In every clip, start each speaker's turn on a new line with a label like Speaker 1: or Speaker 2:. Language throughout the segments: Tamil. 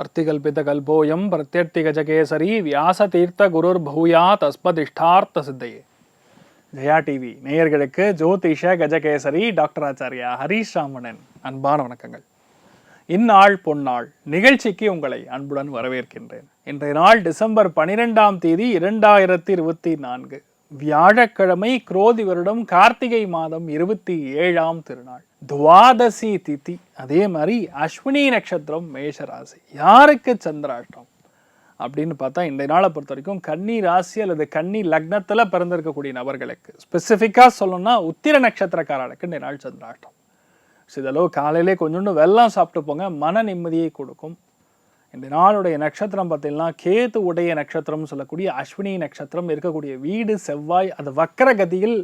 Speaker 1: अर्तिकल्पितकल्पोऽयं प्रत्यर्तिगजकेसरी व्यासतीर्थ குருர் பூயாத் அஸ்மதிஷ்டார்த்த சித்தையே. ஜெயா டிவி நேயர்களுக்கு ஜோதிஷ கஜகேசரி டாக்டர் ஆச்சாரியா ஹரீஷ் ராமணன் அன்பான வணக்கங்கள். இந்நாள் பொன்னாள் நிகழ்ச்சிக்கு உங்களை அன்புடன் வரவேற்கின்றேன். இன்றைய நாள் டிசம்பர் 12ஆம் தேதி 2024 வியாழக்கிழமை, குரோதி வருடம் கார்த்திகை மாதம் 27ஆம் திருநாள், துவாதசி திதி. அதே மாதிரி அஸ்வினி நட்சத்திரம், மேஷராசி. யாருக்கு சந்திராஷ்டம் அப்படின்னு பார்த்தா, இன்றைய நாளை பொறுத்த வரைக்கும் கன்னி ராசி அல்லது கன்னி லக்னத்தில் பிறந்திருக்கக்கூடிய நபர்களுக்கு, ஸ்பெசிஃபிக்காக சொல்லணும்னா உத்திர நட்சத்திரக்காரர்களுக்கு இன்றைய நாள் சந்திராஷ்டம். இதளவு காலையிலே கொஞ்சோண்டு வெல்லம் சாப்பிட்டு போங்க, மன நிம்மதியை கொடுக்கும். இந்த நாளுடைய நட்சத்திரம் பார்த்தீங்கன்னா கேது உடைய நட்சத்திரம் சொல்லக்கூடிய அஸ்வினி நட்சத்திரம் இருக்கக்கூடிய வீடு செவ்வாய். அது வக்கரகதியில்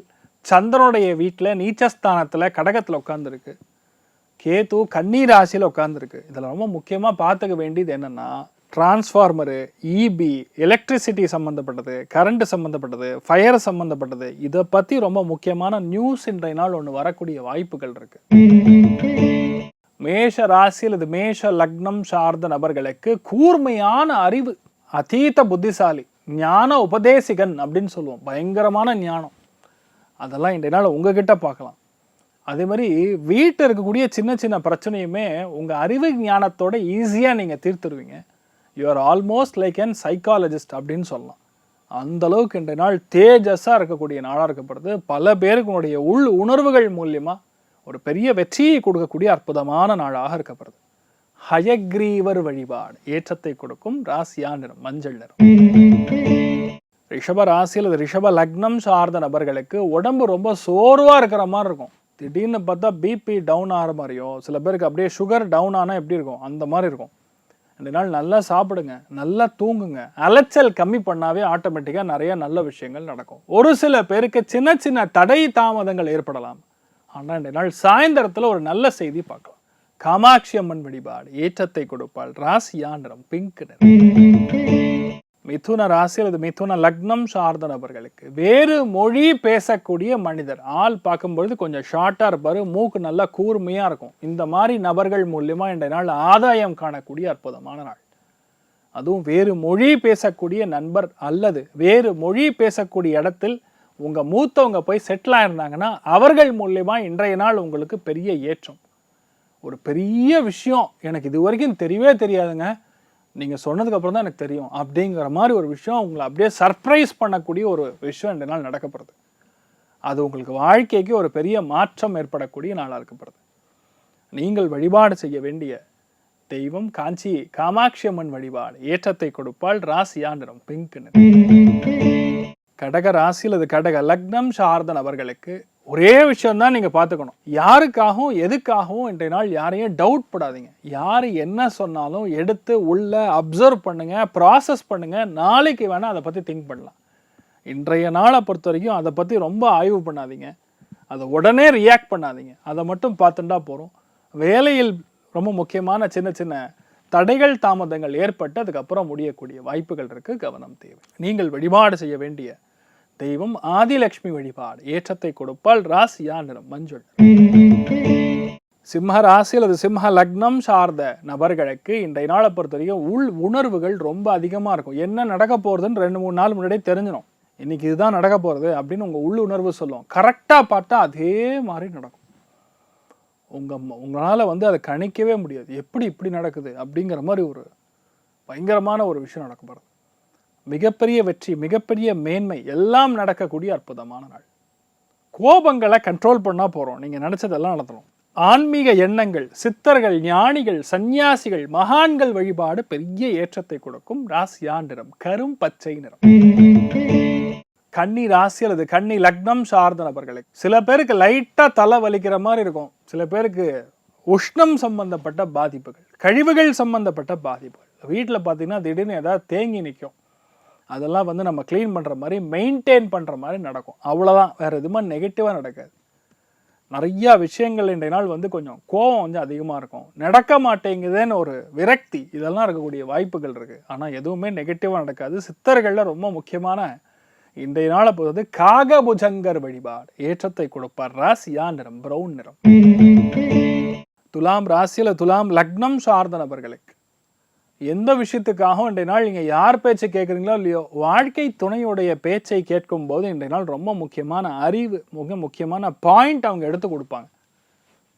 Speaker 1: சந்திரனுடைய வீட்டில் நீச்சஸ்தானத்தில் கடகத்தில் உட்காந்துருக்கு. கேது கன்னி ராசியில் உட்காந்துருக்கு. இதில் ரொம்ப முக்கியமாக பார்த்துக்க வேண்டியது என்னென்னா, டிரான்ஸ்ஃபார்மரு, இபி, எலக்ட்ரிசிட்டி சம்மந்தப்பட்டது, கரண்ட் சம்மந்தப்பட்டது, ஃபயர் சம்மந்தப்பட்டது, இதை பற்றி ரொம்ப முக்கியமான நியூஸ் இன்றைய நாள் ஒன்று வரக்கூடிய வாய்ப்புகள் இருக்கு. மேஷ ராசியில் இது மேஷ லக்னம் சார்ந்த நபர்களுக்கு கூர்மையான அறிவு, அதீத புத்திசாலி, ஞான உபதேசிகன் அப்படின்னு சொல்லுவோம். பயங்கரமான ஞானம், அதெல்லாம் இன்றைய நாள் உங்ககிட்ட பார்க்கலாம். அதே மாதிரி வீட்டில் இருக்கக்கூடிய சின்ன சின்ன பிரச்சனையுமே உங்கள் அறிவு ஞானத்தோட ஈஸியாக நீங்கள் தீர்த்துருவீங்க. You are almost like an psychologist அப்படின்னு சொல்லலாம். அந்த அளவுக்கு இன்றைய நாள் தேஜஸாக இருக்கக்கூடிய நாளாக இருக்கப்படுது. பல பேருக்கு உங்களுடைய உள் உணர்வுகள் மூலியமாக ஒரு பெரிய வெற்றியை கொடுக்கக்கூடிய அற்புதமான நாளாக இருக்கப்படுது. ஹயக்ரீவர் வழிபாடு ஏற்றத்தை கொடுக்கும். ராசியா நிறம் மஞ்சள் நிறம். ரிஷப ராசியில் ரிஷப லக்னம் சார்ந்த நபர்களுக்கு உடம்பு ரொம்ப சோர்வாக இருக்கிற மாதிரி இருக்கும். திடீர்னு பார்த்தா பிபி டவுன் ஆகிற மாதிரியோ, சில பேருக்கு அப்படியே சுகர் டவுன் ஆனால் எப்படி இருக்கும் அந்த மாதிரி இருக்கும். இந்த நாள் நல்லா சாப்பிடுங்க, நல்லா தூங்குங்க. அலைச்சல் கம்மி பண்ணாவே ஆட்டோமேட்டிக்காக நிறைய நல்ல விஷயங்கள் நடக்கும். ஒரு சில பேருக்கு சின்ன சின்ன தடை தாமதங்கள் ஏற்படலாம். ஆனால் இந்த நாள் சாயந்தரத்தில் ஒரு நல்ல செய்தி பார்க்கலாம். காமாட்சி அம்மன் வழிபாடு ஏற்றத்தை கொடுப்பாள். ராசியா நிறம் பிங்க் நிறம். மிதுன ராசியில் இது மிதுன லக்னம் சார்ந்த நபர்களுக்கு வேறு மொழி பேசக்கூடிய மனிதர். ஆள் பார்க்கும்பொழுது கொஞ்சம் ஷார்ட்டாக இருப்பார், மூக்கு நல்லா கூர்மையாக இருக்கும். இந்த மாதிரி நபர்கள் மூலியமாக இன்றைய நாள் ஆதாயம் காணக்கூடிய அற்புதமான நாள். அதுவும் வேறு மொழி பேசக்கூடிய நண்பர் அல்லது வேறு மொழி பேசக்கூடிய இடத்தில் உங்கள் மூத்தவங்க போய் செட்டில் ஆயிருந்தாங்கன்னா அவர்கள் மூலியமா இன்றைய நாள் உங்களுக்கு பெரிய ஏற்றம். ஒரு பெரிய விஷயம் எனக்கு இது வரைக்கும் தெரியவே தெரியாதுங்க, நீங்கள் சொன்னதுக்கப்புறம் தான் எனக்கு தெரியும் அப்படிங்கிற மாதிரி ஒரு விஷயம் உங்களை அப்படியே சர்ப்ரைஸ் பண்ணக்கூடிய ஒரு விஷயம் இன்றைய நாள் நடக்கப்படுது. அது உங்களுக்கு வாழ்க்கைக்கு ஒரு பெரிய மாற்றம் ஏற்படக்கூடிய நாளாக இருக்கப்படுது. நீங்கள் வழிபாடு செய்ய வேண்டிய தெய்வம் காஞ்சி காமாட்சி அம்மன் வழிபாடு ஏற்றத்தை கொடுப்பாள். ராசியா நிறம் பிங்க் நிறம். கடக ராசியில் அது கடக லக்னம் சார்ந்த நபர்களுக்கு ஒரே விஷயம்தான் நீங்கள் பார்த்துக்கணும். யாருக்காகவும் எதுக்காகவும் இன்றைய நாள் யாரையும் டவுட் படாதீங்க. யார் என்ன சொன்னாலும் எடுத்து உள்ள அப்சர்வ் பண்ணுங்க, ப்ராசஸ் பண்ணுங்க. நாளைக்கு வேணால் அதை பற்றி திங்க் பண்ணலாம். இன்றைய நாளை பொறுத்த வரைக்கும் அதை பற்றி ரொம்ப ஆய்வு பண்ணாதீங்க, அதை உடனே ரியாக்ட் பண்ணாதீங்க. அதை மட்டும் பார்த்துட்டா போகிறோம். வேலையில் ரொம்ப முக்கியமான சின்ன சின்ன தடைகள் தாமதங்கள் ஏற்பட்டு அதுக்கப்புறம் முடியக்கூடிய வாய்ப்புகள் இருக்கு. கவனம் தேவை. நீங்கள் வழிபாடு செய்ய வேண்டிய தெய்வம் ஆதிலட்சுமி வழிபாடு ஏற்றத்தை கொடுப்பால். ராசியா நிறம் மஞ்சள். சிம்ம ராசியில் அது சிம்ம லக்னம் சார்ந்த நபர்களுக்கு இன்றைய நாளை பொறுத்த வரைக்கும் உள் உணர்வுகள் ரொம்ப அதிகமாக இருக்கும். என்ன நடக்க போகிறதுன்னு 2-3 நாள் முன்னாடியே தெரிஞ்சிடும். இன்னைக்கு இதுதான் நடக்க போகிறது அப்படின்னு உங்கள் உள் உணர்வு சொல்லும். கரெக்டாக பார்த்தா அதே மாதிரி நடக்கும். உங்களால் அதை கணிக்கவே முடியாது. எப்படி இப்படி நடக்குது அப்படிங்கிற மாதிரி ஒரு பயங்கரமான ஒரு விஷயம் நடக்கப்படுது. மிகப்பெரிய வெற்றி, மிகப்பெரிய மேன்மை எல்லாம் நடக்கக்கூடிய அற்புதமான நாள். கோபங்களை கண்ட்ரோல் பண்ணால் போகிறோம், நீங்கள் நினச்சதெல்லாம் நடத்தணும். ஆன்மீக எண்ணங்கள், சித்தர்கள், ஞானிகள், சந்நியாசிகள், மகான்கள் வழிபாடு பெரிய ஏற்றத்தை கொடுக்கும். ராசியா நிறம் கரும் பச்சை நிறம். கன்னி ராசி அல்லது கன்னி லக்னம் சார்ந்த நபர்களுக்கு சில பேருக்கு லைட்டாக தலை வலிக்கிற மாதிரி இருக்கும். சில பேருக்கு உஷ்ணம் சம்பந்தப்பட்ட பாதிப்புகள், கழிவுகள் சம்பந்தப்பட்ட பாதிப்புகள். வீட்டில் பார்த்தீங்கன்னா திடீர்னு ஏதாவது தேங்கி நிற்கும். அதெல்லாம் நம்ம க்ளீன் பண்ணுற மாதிரி, மெயின்டைன் பண்ணுற மாதிரி நடக்கும். அவ்வளோதான், வேறு எதுவுமே நெகட்டிவாக நடக்காது. நிறையா விஷயங்கள் இன்றைய நாள் கொஞ்சம் கோபம் அதிகமாக இருக்கும். நடக்க மாட்டேங்குதுன்னு ஒரு விரக்தி, இதெல்லாம் இருக்கக்கூடிய வாய்ப்புகள் இருக்குது. ஆனால் எதுவுமே நெகட்டிவாக நடக்காது. சித்தர்களில் ரொம்ப முக்கியமான இன்றைய நாளை பொறுத்து காகபுஜங்கர் வழிபாடு ஏற்றத்தை கொடுப்பார். ராசியா நிறம் பிரவுன் நிறம். துலாம் ராசியில் துலாம் லக்னம் சார்ந்த நபர்களுக்கு எந்த விஷயத்துக்காகவும் இன்றைய நாள் நீங்கள் யார் பேச்சை கேட்குறீங்களோ இல்லையோ, வாழ்க்கை துணையுடைய பேச்சை கேட்கும்போது இன்றைய நாள் ரொம்ப முக்கியமான அறிவு, முக்கியமான பாயிண்ட் அவங்க எடுத்து கொடுப்பாங்க.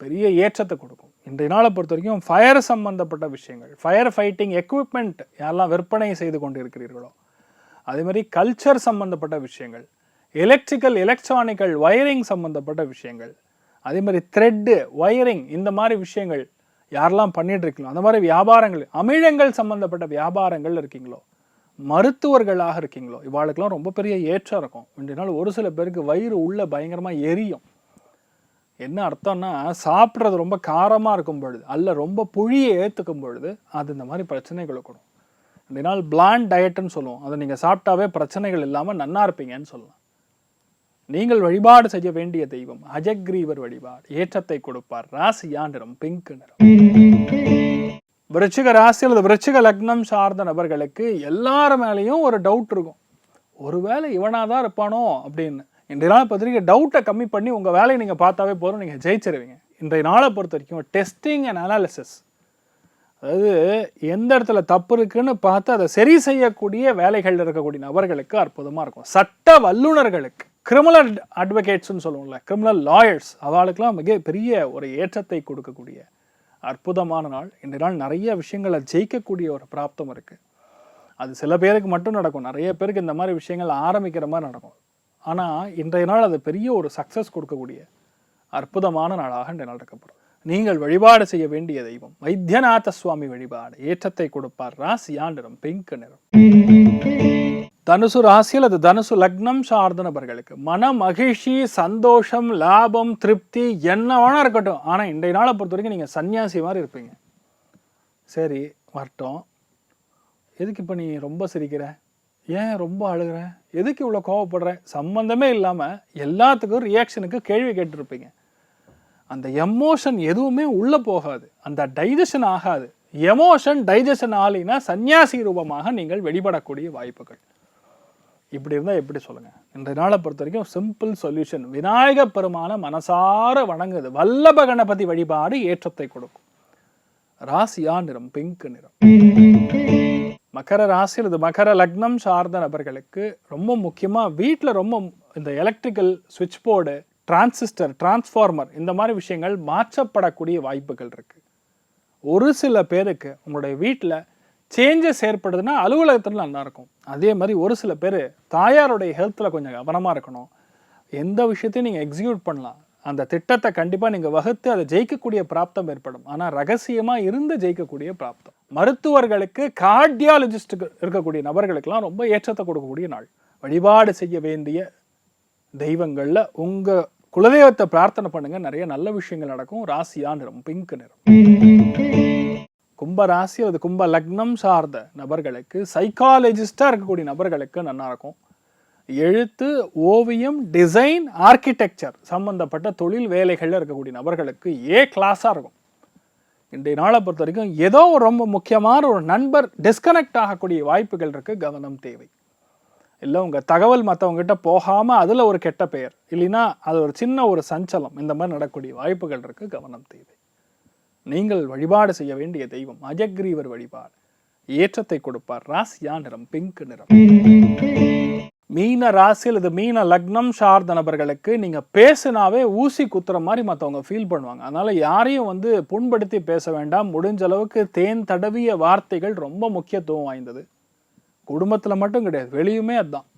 Speaker 1: பெரிய ஏற்றத்தை கொடுக்கும். இன்றைய நாளை பொறுத்த வரைக்கும் ஃபயர் சம்பந்தப்பட்ட விஷயங்கள், ஃபயர் ஃபைட்டிங் எக்யூப்மெண்ட் யாரெல்லாம் விற்பனை செய்து கொண்டு இருக்கிறீர்களோ, அதே மாதிரி கல்ச்சர் சம்பந்தப்பட்ட விஷயங்கள், எலக்ட்ரிக்கல் எலக்ட்ரானிக்கல் வயரிங் சம்பந்தப்பட்ட விஷயங்கள், அதே மாதிரி த்ரெட்டு வயரிங், இந்த மாதிரி விஷயங்கள் யாரெல்லாம் பண்ணிட்டு இருக்கீங்களோ, அந்த மாதிரி வியாபாரங்கள், அமிழங்கள் சம்பந்தப்பட்ட வியாபாரங்கள் இருக்கீங்களோ, மருத்துவர்களாக இருக்கீங்களோ, இவாளுக்கெல்லாம் ரொம்ப பெரிய ஏற்றம் இருக்கும். இன்றைய நாள் ஒரு சில பேருக்கு வயிறு உள்ள பயங்கரமாக எரியும். என்ன அர்த்தம்னா, சாப்பிட்றது ரொம்ப காரமாக இருக்கும் பொழுது அல்ல ரொம்ப புளியை ஏற்றுக்கும் பொழுது அது இந்த மாதிரி பிரச்சனைகளை கொடுக்கும். இந்த நாள் பிளாண்ட் டயட்டுன்னு சொல்லுவோம். அதை நீங்கள் சாப்பிட்டாவே பிரச்சனைகள் இல்லாமல் நன்னா இருப்பீங்கன்னு சொல்லலாம். நீங்கள் வழிபாடு செய்ய வேண்டிய தெய்வம் அஜக்ரீவர் வழிபாடு. ஏற்றத்தை கொடுப்பார். ராசியா நிறம் பிங்க் நிறம். விருச்சிக ராசி அல்லது விருச்சிக லக்னம் சார்ந்த நபர்களுக்கு எல்லார மேலேயும் ஒரு டவுட் இருக்கும். ஒருவேளை இவனாதான் இருப்பானோ அப்படின்னு. இன்றைய நாளை பொறுத்த வரைக்கும் டவுட்டை கம்மி பண்ணி உங்கள் வேலையை நீங்கள் பார்த்தாவே போதும், நீங்கள் ஜெயிச்சிருவீங்க. இன்றைய நாளை பொறுத்த வரைக்கும் டெஸ்டிங் அண்ட் அனாலிசிஸ், அதாவது எந்த இடத்துல தப்பு இருக்குன்னு பார்த்து அதை சரி செய்யக்கூடிய வேலைகள் இருக்கக்கூடிய நபர்களுக்கு அற்புதமாக இருக்கும். சட்ட வல்லுநர்களுக்கு, கிரிமினல் அட்வொகேட்ஸ்ன்னு சொல்லுவோம்ல, கிரிமினல் லாயர்ஸ், அவளுக்கெல்லாம் மிக பெரிய ஒரு ஏற்றத்தை கொடுக்கக்கூடிய அற்புதமான நாள். இன்றைய நாள் நிறைய விஷயங்களை ஜெயிக்கக்கூடிய ஒரு பிராப்தம் இருக்குது. அது சில பேருக்கு மட்டும் நடக்கும், நிறைய பேருக்கு இந்த மாதிரி விஷயங்கள் ஆரம்பிக்கிற மாதிரி நடக்கும். ஆனால் இன்றைய நாள் அது பெரிய ஒரு சக்ஸஸ் கொடுக்கக்கூடிய அற்புதமான நாளாக இன்றைய நாள் இருக்கப்படும். நீங்கள் வழிபாடு செய்ய வேண்டிய தெய்வம் வைத்தியநாத சுவாமி வழிபாடு. ஏற்றத்தை கொடுப்பார். ராசியா நிறம் பிங்க் நிறம். தனுசு ராசியில் அது தனுசு லக்னம் சார்ந்த நபர்களுக்கு மன மகிழ்ச்சி, சந்தோஷம், லாபம், திருப்தி என்ன வேணா இருக்கட்டும். ஆனால் இன்றைய நாளை பொறுத்த வரைக்கும் நீங்கள் சன்னியாசி மாதிரி இருப்பீங்க. சரி வரட்டும், எதுக்கு இப்போ நீ ரொம்ப சிரிக்கிற, ஏன் ரொம்ப அழுகிற, எதுக்கு இவ்வளோ கோவப்படுற, சம்மந்தமே இல்லாமல் எல்லாத்துக்கும் ரியாக்ஷனுக்கு கேள்வி கேட்டுருப்பீங்க. அந்த எமோஷன் எதுவுமே உள்ளே போகாது, அந்த டைஜஷன் ஆகாது. எமோஷன் டைஜஷன் ஆலினா சன்னியாசி ரூபமாக நீங்கள் வெளிப்படக்கூடிய வாய்ப்புகள். இப்படி இருந்தால் எப்படி சொல்லுங்கள்? இன்றைய நாளை பொறுத்த வரைக்கும் சிம்பிள் சொல்யூஷன், விநாயக பெருமான மனசார வணங்குது. வல்லப கணபதி வழிபாடு ஏற்றத்தை கொடுக்கும். ராசியா நிறம் பிங்க் நிறம். மகர ராசியில் இது மகர லக்னம் சார்ந்த நபர்களுக்கு ரொம்ப முக்கியமாக வீட்டில் ரொம்ப இந்த எலக்ட்ரிக்கல் சுவிட்ச் போர்டு, டிரான்சிஸ்டர், டிரான்ஸ்ஃபார்மர், இந்த மாதிரி விஷயங்கள் மாற்றப்படக்கூடிய வாய்ப்புகள் இருக்குது. ஒரு சில பேருக்கு உங்களுடைய வீட்டில் சேஞ்சஸ் ஏற்படுதுன்னா அலுவலகத்தில் நல்லா இருக்கும். அதே மாதிரி ஒரு சில பேர் தாயாருடைய ஹெல்த்தில் கொஞ்சம் கவனமாக இருக்கணும். எந்த விஷயத்தையும் நீங்கள் எக்ஸிக்யூட் பண்ணலாம், அந்த திட்டத்தை கண்டிப்பாக நீங்கள் வகுத்து அதை ஜெயிக்கக்கூடிய பிராப்தம் ஏற்படும். ஆனால் ரகசியமாக இருந்து ஜெயிக்கக்கூடிய பிராப்தம். மருத்துவர்களுக்கு, கார்டியாலஜிஸ்டுக்கு இருக்கக்கூடிய நபர்களுக்கெல்லாம் ரொம்ப ஏற்றத்தை கொடுக்கக்கூடிய நாள். வழிபாடு செய்ய வேண்டிய தெய்வங்களில் உங்கள் குலதெய்வத்தை பிரார்த்தனை பண்ணுங்க, நிறைய நல்ல விஷயங்கள் நடக்கும். ராசியா நிறம் பிங்க் நிறம். கும்ப ராசி அல்லது கும்ப லக்னம் சார்ந்த நபர்களுக்கு, சைக்காலஜிஸ்டாக இருக்கக்கூடிய நபர்களுக்கு நல்லா இருக்கும். எழுத்து, ஓவியம், டிசைன், ஆர்கிடெக்சர் சம்பந்தப்பட்ட தொழில் வேலைகளில் இருக்கக்கூடிய நபர்களுக்கு ஏ கிளாஸாக இருக்கும். இன்றைய நாளை பொறுத்த வரைக்கும் ஏதோ ரொம்ப முக்கியமான ஒரு நண்பர் டிஸ்கனெக்ட் ஆகக்கூடிய வாய்ப்புகள் இருக்குது. கவனம் தேவை. இல்லை உங்கள் தகவல் மற்றவங்ககிட்ட போகாமல் அதில் ஒரு கெட்ட பெயர், இல்லைன்னா அது ஒரு சின்ன ஒரு சஞ்சலம், இந்த மாதிரி நடக்கக்கூடிய வாய்ப்புகள் இருக்குது. கவனம் தேவை. நீங்கள் வழிபாடு செய்ய வேண்டிய தெய்வம் அஜக்ரீவர் வழிபாடு. ஏற்றத்தை கொடுப்பார். ராசியா நிறம் பிங்க் நிறம். மீன ராசியில் இது மீன லக்னம் சார்ந்த நபர்களுக்கு நீங்கள் பேசுனாவே ஊசி குத்துற மாதிரி மற்றவங்க ஃபீல் பண்ணுவாங்க. அதனால் யாரையும் புண்படுத்தி பேச வேண்டாம். முடிஞ்ச அளவுக்கு தேன் தடவிய வார்த்தைகள் ரொம்ப முக்கியத்துவம் வாய்ந்தது. குடும்பத்தில் மட்டும் கிடையாது, வெளியுமே அதுதான்.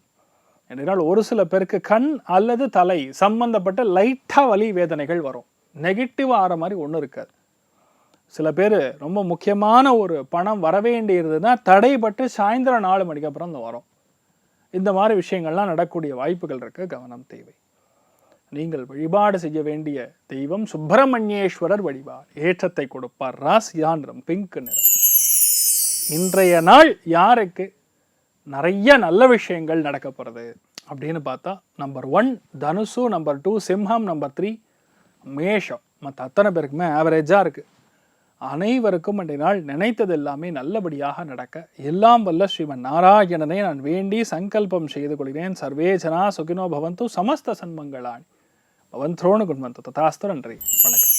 Speaker 1: என்றால் ஒரு சில பேருக்கு கண் அல்லது தலை சம்பந்தப்பட்ட லைட்டாக வலி வேதனைகள் வரும். நெகட்டிவாக ஆகிற மாதிரி ஒன்றும் இருக்காது. சில பேர் ரொம்ப முக்கியமான ஒரு பணம் வர வேண்டியிருந்ததுன்னா தடைப்பட்டு சாயந்தரம் 4 மணிக்கு அப்புறம் வரும். இந்த மாதிரி விஷயங்கள்லாம் நடக்கக்கூடிய வாய்ப்புகள் இருக்கு. கவனம் தேவை. நீங்கள் வழிபாடு செய்ய வேண்டிய தெய்வம் சுப்பிரமணியேஸ்வரர் வழிபாடு. ஏற்றத்தை கொடுப்பார். ராசியா நிறம் பிங்க் நிறம். இன்றைய நாள் யாருக்கு நிறைய நல்ல விஷயங்கள் நடக்க போகிறது அப்படின்னு பார்த்தா, நம்பர் 1 தனுசு, நம்பர் 2 சிம்ஹம், நம்பர் 3 மேஷம். மற்ற அத்தனை பேருக்குமே ஆவரேஜாக இருக்குது. அனைவருக்கும் அன்றைய நாள் நினைத்தது எல்லாமே நல்லபடியாக நடக்க எல்லாம் வல்ல ஸ்ரீமன் நாராயணனை நான் வேண்டி சங்கல்பம் செய்து கொள்கிறேன். சர்வே ஜனா சுகினோ பவந்து, சமஸ்த சன்மங்களாணி பவந்தோனு குண்வந்து ததாஸ்து. நன்றி, வணக்கம்.